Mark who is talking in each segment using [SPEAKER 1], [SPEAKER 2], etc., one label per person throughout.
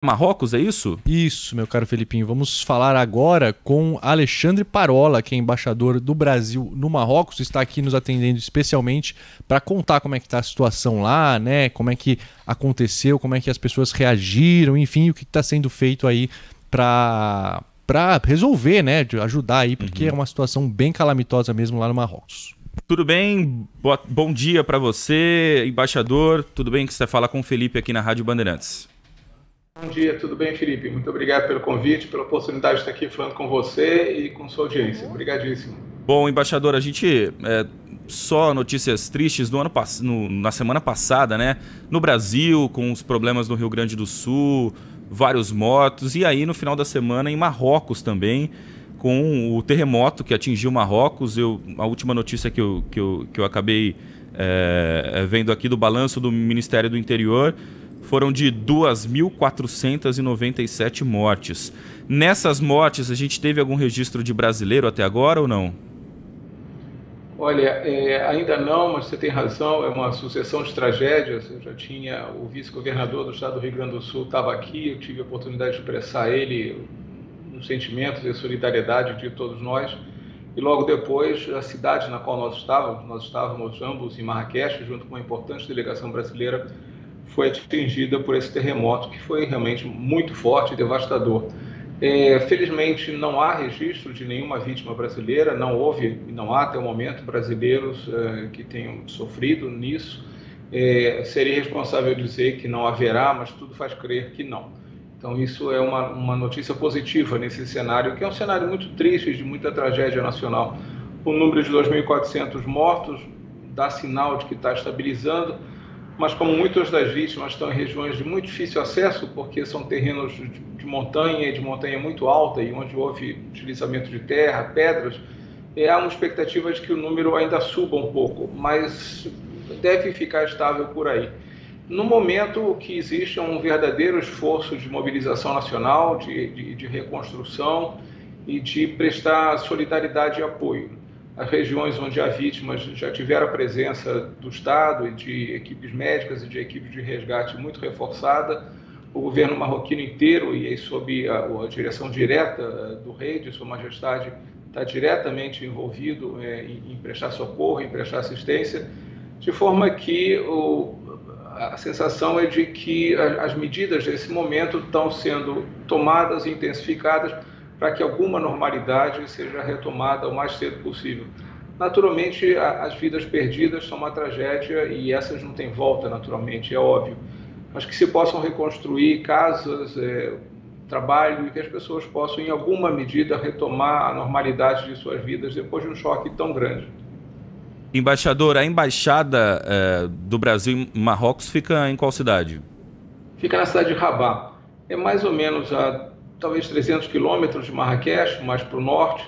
[SPEAKER 1] Marrocos, é isso?
[SPEAKER 2] Isso, meu caro Felipinho. Vamos falar agora com Alexandre Parola, que é embaixador do Brasil no Marrocos, está aqui nos atendendo especialmente para contar como é que está a situação lá, né? Como é que aconteceu, como é que as pessoas reagiram, enfim, o que está sendo feito aí para resolver, né? De ajudar aí, porque é uma situação bem calamitosa mesmo lá no Marrocos.
[SPEAKER 1] Tudo bem? Bom dia para você, embaixador. Tudo bem que você fala com o Felipe aqui na Rádio Bandeirantes?
[SPEAKER 3] Bom dia, tudo bem, Felipe? Muito obrigado pelo convite, pela oportunidade de estar aqui falando com você e com sua audiência. Obrigadíssimo.
[SPEAKER 1] Bom, embaixador, a gente só notícias tristes na semana passada, né? No Brasil, com os problemas no Rio Grande do Sul, vários mortos, e aí no final da semana em Marrocos também, com o terremoto que atingiu Marrocos. A última notícia que eu acabei vendo aqui do balanço do Ministério do Interior foram de 2.497 mortes. Nessas mortes, a gente teve algum registro de brasileiro até agora ou não?
[SPEAKER 3] Olha, ainda não, mas você tem razão, é uma sucessão de tragédias. Eu já tinha, o vice-governador do estado do Rio Grande do Sul estava aqui, eu tive a oportunidade de expressar ele os sentimentos e a solidariedade de todos nós. E logo depois, a cidade na qual nós estávamos ambos em Marrakech, junto com uma importante delegação brasileira, foi atingida por esse terremoto, que foi realmente muito forte e devastador. Felizmente, não há registro de nenhuma vítima brasileira, não houve e não há até o momento brasileiros que tenham sofrido nisso. Seria irresponsável dizer que não haverá, mas tudo faz crer que não. Então, isso é uma notícia positiva nesse cenário, que é um cenário muito triste, de muita tragédia nacional. O número de 2.400 mortos dá sinal de que está estabilizando, mas como muitas das vítimas estão em regiões de muito difícil acesso, porque são terrenos de montanha e de montanha muito alta, e onde houve utilizamento de terra, pedras, há uma expectativa de que o número ainda suba um pouco, mas deve ficar estável por aí. No momento, o que existe é um verdadeiro esforço de mobilização nacional, de reconstrução e de prestar solidariedade e apoio. As regiões onde há vítimas já tiveram a presença do Estado e de equipes médicas e de equipes de resgate muito reforçada. O governo marroquino inteiro, e sob a direção direta do rei, de Sua Majestade, está diretamente envolvido em prestar socorro, em prestar assistência, de forma que a sensação é de que as medidas nesse momento estão sendo tomadas e intensificadas para que alguma normalidade seja retomada o mais cedo possível. Naturalmente, as vidas perdidas são uma tragédia e essas não têm volta, naturalmente, é óbvio. Mas que se possam reconstruir casas, trabalho, e que as pessoas possam, em alguma medida, retomar a normalidade de suas vidas depois de um choque tão grande.
[SPEAKER 1] Embaixador, a embaixada do Brasil em Marrocos fica em qual cidade?
[SPEAKER 3] Fica na cidade de Rabat. É mais ou menos a talvez 300 quilômetros de Marrakech, mais para o norte.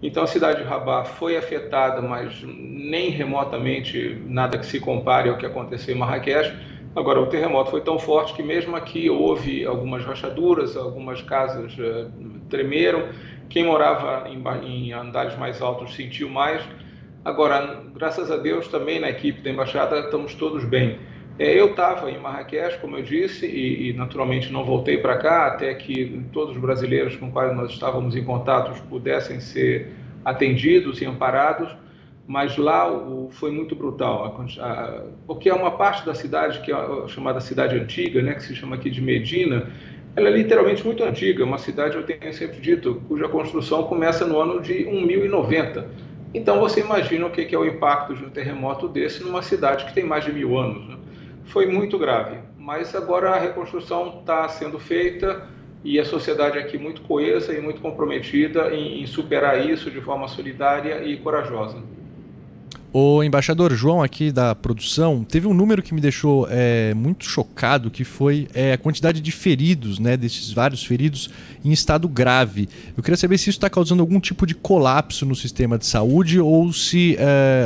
[SPEAKER 3] Então a cidade de Rabat foi afetada, mas nem remotamente nada que se compare ao que aconteceu em Marrakech. Agora, o terremoto foi tão forte que mesmo aqui houve algumas rachaduras, algumas casas tremeram. Quem morava em andares mais altos sentiu mais. Agora, graças a Deus, também na equipe da embaixada estamos todos bem. Eu estava em Marrakech, como eu disse, e naturalmente não voltei para cá até que todos os brasileiros com os quais nós estávamos em contato pudessem ser atendidos e amparados, mas lá foi muito brutal, porque é uma parte da cidade que é a chamada cidade antiga, né, que se chama aqui de Medina. Ela é literalmente muito antiga, uma cidade, eu tenho sempre dito, cuja construção começa no ano de 1090. Então você imagina o que é o impacto de um terremoto desse numa cidade que tem mais de 1000 anos, né? Foi muito grave, mas agora a reconstrução está sendo feita e a sociedade aqui muito coesa e muito comprometida em superar isso de forma solidária e corajosa.
[SPEAKER 2] O embaixador João aqui da produção, teve um número que me deixou muito chocado, que foi a quantidade de feridos, né, desses vários feridos em estado grave. Eu queria saber se isso está causando algum tipo de colapso no sistema de saúde ou se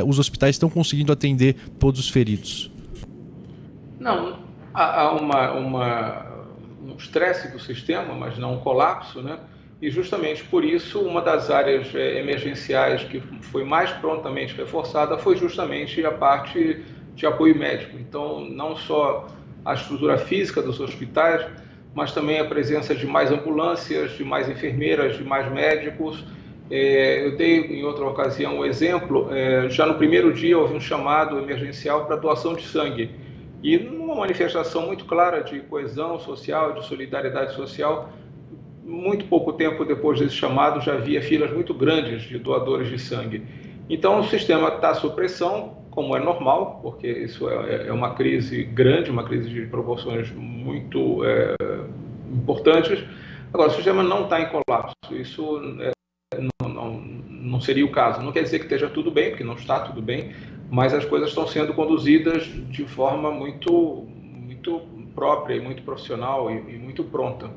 [SPEAKER 2] os hospitais estão conseguindo atender todos os feridos.
[SPEAKER 3] Não, há um estresse do sistema, mas não um colapso, né? E justamente por isso, uma das áreas emergenciais que foi mais prontamente reforçada foi justamente a parte de apoio médico. Então, não só a estrutura física dos hospitais, mas também a presença de mais ambulâncias, de mais enfermeiras, de mais médicos. Eu dei em outra ocasião um exemplo, já no primeiro dia houve um chamado emergencial para doação de sangue. E numa manifestação muito clara de coesão social, de solidariedade social, muito pouco tempo depois desse chamado já havia filas muito grandes de doadores de sangue. Então o sistema está sob pressão, como é normal, porque isso é uma crise grande, uma crise de proporções muito importantes. Agora, o sistema não está em colapso, isso não seria o caso. Não quer dizer que esteja tudo bem, porque não está tudo bem, mas as coisas estão sendo conduzidas de forma muito própria e muito profissional e muito pronta.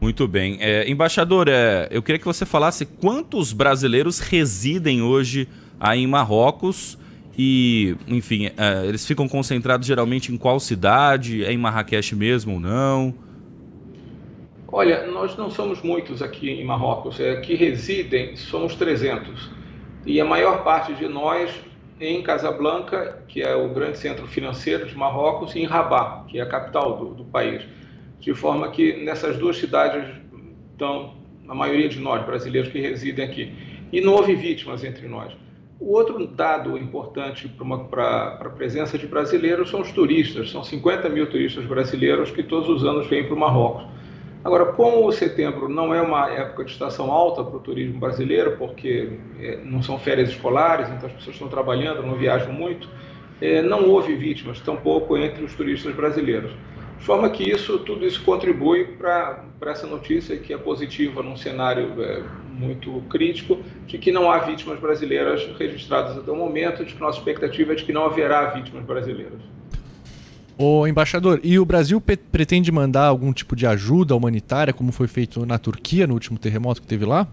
[SPEAKER 1] Muito bem. Embaixador, eu queria que você falasse quantos brasileiros residem hoje aí em Marrocos e, enfim, eles ficam concentrados geralmente em qual cidade? É em Marrakech mesmo ou não?
[SPEAKER 3] Olha, nós não somos muitos aqui em Marrocos. Que residem somos 300. E a maior parte de nós em Casablanca, que é o grande centro financeiro de Marrocos, e em Rabat, que é a capital do país. De forma que nessas duas cidades estão a maioria de nós, brasileiros, que residem aqui. E não houve vítimas entre nós. O outro dado importante para a presença de brasileiros são os turistas. São 50 mil turistas brasileiros que todos os anos vêm para o Marrocos. Agora, como o setembro não é uma época de estação alta para o turismo brasileiro, porque não são férias escolares, então as pessoas estão trabalhando, não viajam muito, não houve vítimas, tampouco entre os turistas brasileiros. De forma que tudo isso contribui para essa notícia que é positiva num cenário muito crítico, de que não há vítimas brasileiras registradas até o momento, de que nossa expectativa é de que não haverá vítimas brasileiras.
[SPEAKER 2] Ô, embaixador, e o Brasil pretende mandar algum tipo de ajuda humanitária, como foi feito na Turquia, no último terremoto que teve lá?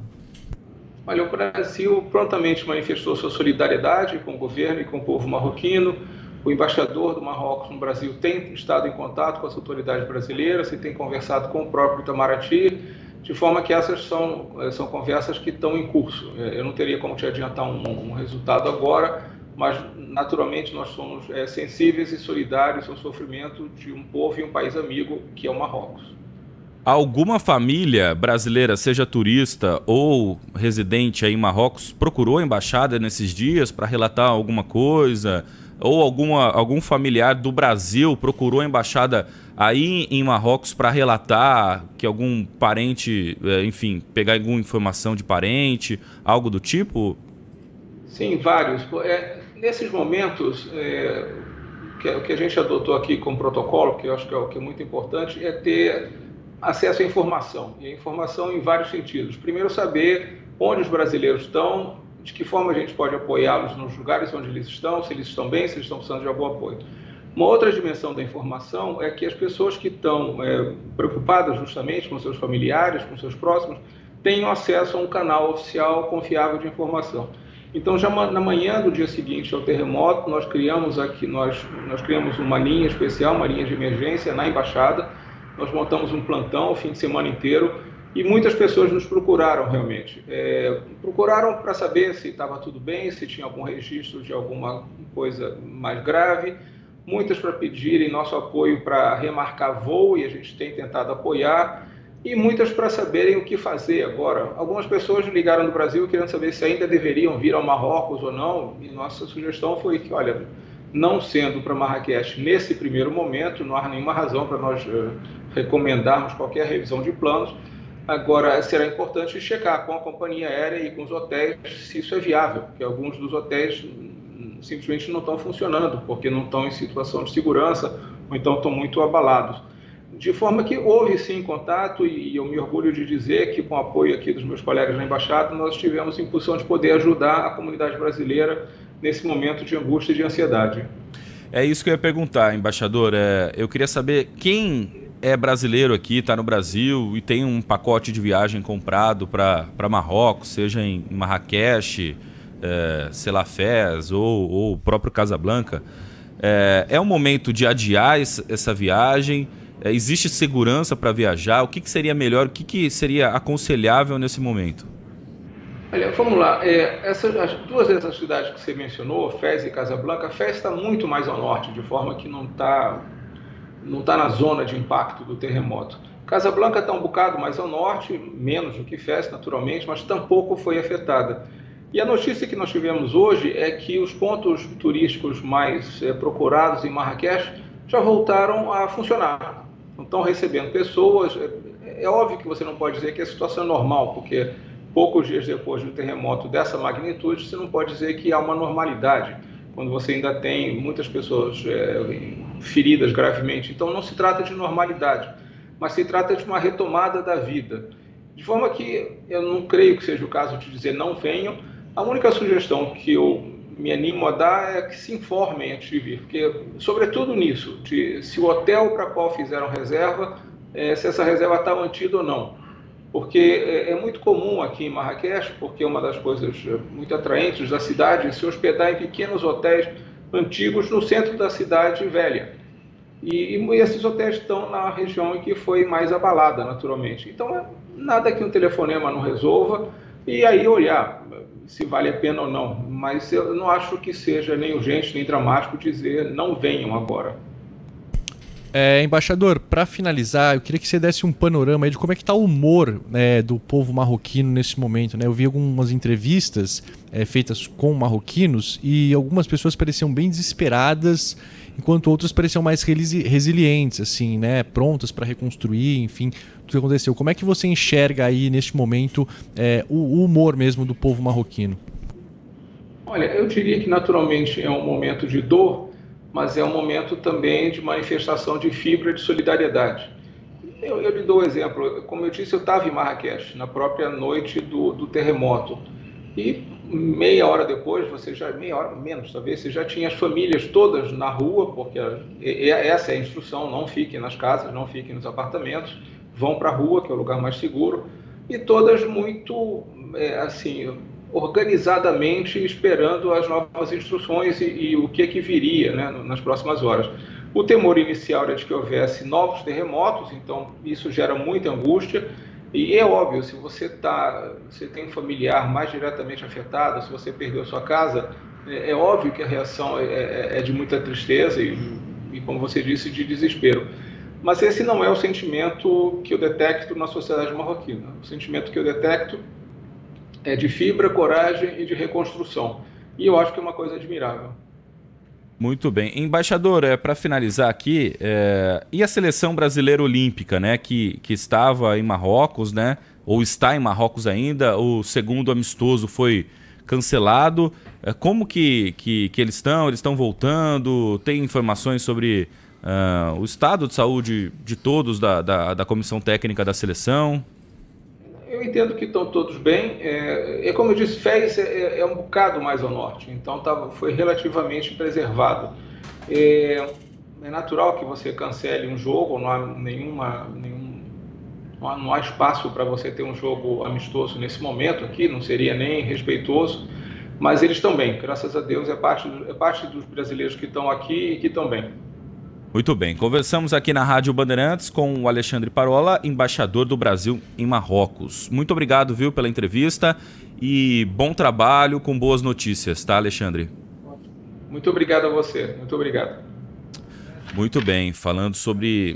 [SPEAKER 3] Olha, o Brasil prontamente manifestou sua solidariedade com o governo e com o povo marroquino. O embaixador do Marrocos no Brasil tem estado em contato com as autoridades brasileiras e tem conversado com o próprio Itamaraty, de forma que essas são conversas que estão em curso. Eu não teria como te adiantar um resultado agora, mas naturalmente nós somos sensíveis e solidários ao sofrimento de um povo e um país amigo, que é o Marrocos.
[SPEAKER 1] Alguma família brasileira, seja turista ou residente aí em Marrocos, procurou a embaixada nesses dias para relatar alguma coisa? Ou algum familiar do Brasil procurou a embaixada aí em Marrocos para relatar que algum parente, enfim, pegar alguma informação de parente, algo do tipo?
[SPEAKER 3] Sim, vários. Nesses momentos, o que a gente adotou aqui como protocolo, que eu acho que é o que é muito importante, é ter acesso à informação. E a informação em vários sentidos. Primeiro, saber onde os brasileiros estão, de que forma a gente pode apoiá-los nos lugares onde eles estão, se eles estão bem, se eles estão precisando de algum apoio. Uma outra dimensão da informação é que as pessoas que estão preocupadas justamente com seus familiares, com seus próximos, tenham acesso a um canal oficial confiável de informação. Então, já na manhã do dia seguinte ao terremoto, nós criamos uma linha especial, uma linha de emergência na embaixada. Nós montamos um plantão o fim de semana inteiro e muitas pessoas nos procuraram realmente. Procuraram para saber se estava tudo bem, se tinha algum registro de alguma coisa mais grave. Muitas para pedirem nosso apoio para remarcar voo, e a gente tem tentado apoiar. E muitas para saberem o que fazer agora. Algumas pessoas ligaram do Brasil querendo saber se ainda deveriam vir ao Marrocos ou não. E nossa sugestão foi que, olha, não sendo para Marrakech nesse primeiro momento, não há nenhuma razão para nós recomendarmos qualquer revisão de planos. Agora, será importante checar com a companhia aérea e com os hotéis se isso é viável, porque alguns dos hotéis simplesmente não estão funcionando, porque não estão em situação de segurança ou então estão muito abalados. De forma que houve sim contato, e eu me orgulho de dizer que com o apoio aqui dos meus colegas na embaixada, nós tivemos em função de poder ajudar a comunidade brasileira nesse momento de angústia e de ansiedade.
[SPEAKER 1] É isso que eu ia perguntar, embaixador. Eu queria saber quem é brasileiro aqui, está no Brasil e tem um pacote de viagem comprado para Marrocos, seja em Marrakech, Selafés ou o próprio Casablanca. É um momento de adiar essa viagem? Existe segurança para viajar? O que seria melhor? O que seria aconselhável nesse momento?
[SPEAKER 3] Olha, vamos lá. As duas dessas cidades que você mencionou, Fez e Casablanca, Fez está muito mais ao norte, de forma que não está não está na zona de impacto do terremoto. Casablanca está um bocado mais ao norte, menos do que Fez, naturalmente, mas tampouco foi afetada. E a notícia que nós tivemos hoje é que os pontos turísticos mais procurados em Marrakech já voltaram a funcionar. Estão recebendo pessoas. É óbvio que você não pode dizer que a situação é normal, porque poucos dias depois de um terremoto dessa magnitude, você não pode dizer que há uma normalidade, quando você ainda tem muitas pessoas feridas gravemente. Então não se trata de normalidade, mas se trata de uma retomada da vida. De forma que eu não creio que seja o caso de dizer não venham. A única sugestão que eu me animo a dar é que se informem antes de vir, porque, sobretudo nisso, se o hotel para qual fizeram reserva, se essa reserva está mantida ou não. Porque é muito comum aqui em Marrakech, porque é uma das coisas muito atraentes da cidade, se hospedar em pequenos hotéis antigos no centro da cidade velha. E esses hotéis estão na região em que foi mais abalada, naturalmente. Então, nada que um telefonema não resolva, e aí olhar se vale a pena ou não. Mas eu não acho que seja nem urgente, nem dramático dizer não venham agora.
[SPEAKER 2] Embaixador, para finalizar, eu queria que você desse um panorama aí de como é que está o humor, né, do povo marroquino nesse momento, né? Eu vi algumas entrevistas feitas com marroquinos e algumas pessoas pareciam bem desesperadas, enquanto outras pareciam mais resilientes, assim, né, prontas para reconstruir, enfim, tudo que aconteceu. Como é que você enxerga aí neste momento o humor mesmo do povo marroquino?
[SPEAKER 3] Olha, eu diria que naturalmente é um momento de dor, mas é um momento também de manifestação de fibra de solidariedade. Eu lhe dou um exemplo. Como eu disse, eu estava em Marrakech na própria noite do terremoto. E meia hora depois, meia hora menos talvez, você já tinha as famílias todas na rua, porque essa é a instrução: não fiquem nas casas, não fiquem nos apartamentos, vão para a rua, que é o lugar mais seguro, e todas muito, organizadamente esperando as novas instruções e o que que viria, né, nas próximas horas. O temor inicial era de que houvesse novos terremotos, então isso gera muita angústia. E é óbvio, se você tem um familiar mais diretamente afetado, se você perdeu sua casa, é óbvio que a reação é de muita tristeza e, como você disse, de desespero. Mas esse não é o sentimento que eu detecto na sociedade marroquina. O sentimento que eu detecto é de fibra, coragem e de reconstrução. E eu acho que é uma coisa admirável.
[SPEAKER 1] Muito bem. Embaixador, para finalizar aqui, e a seleção brasileira olímpica, né, que estava em Marrocos, né, ou está em Marrocos ainda, o segundo amistoso foi cancelado. Como que eles estão? Eles estão voltando? Tem informações sobre o estado de saúde de todos da comissão técnica da seleção?
[SPEAKER 3] Eu entendo que estão todos bem. Como eu disse, Fez é um bocado mais ao norte, então foi relativamente preservado. É natural que você cancele um jogo, não há espaço para você ter um jogo amistoso nesse momento aqui, não seria nem respeitoso, mas eles estão bem, graças a Deus, é parte dos brasileiros que estão aqui e que estão bem.
[SPEAKER 1] Muito bem, conversamos aqui na Rádio Bandeirantes com o Alexandre Parola, embaixador do Brasil em Marrocos. Muito obrigado, viu, pela entrevista e bom trabalho com boas notícias, tá, Alexandre?
[SPEAKER 3] Muito obrigado a você, muito obrigado.
[SPEAKER 1] Muito bem, falando sobre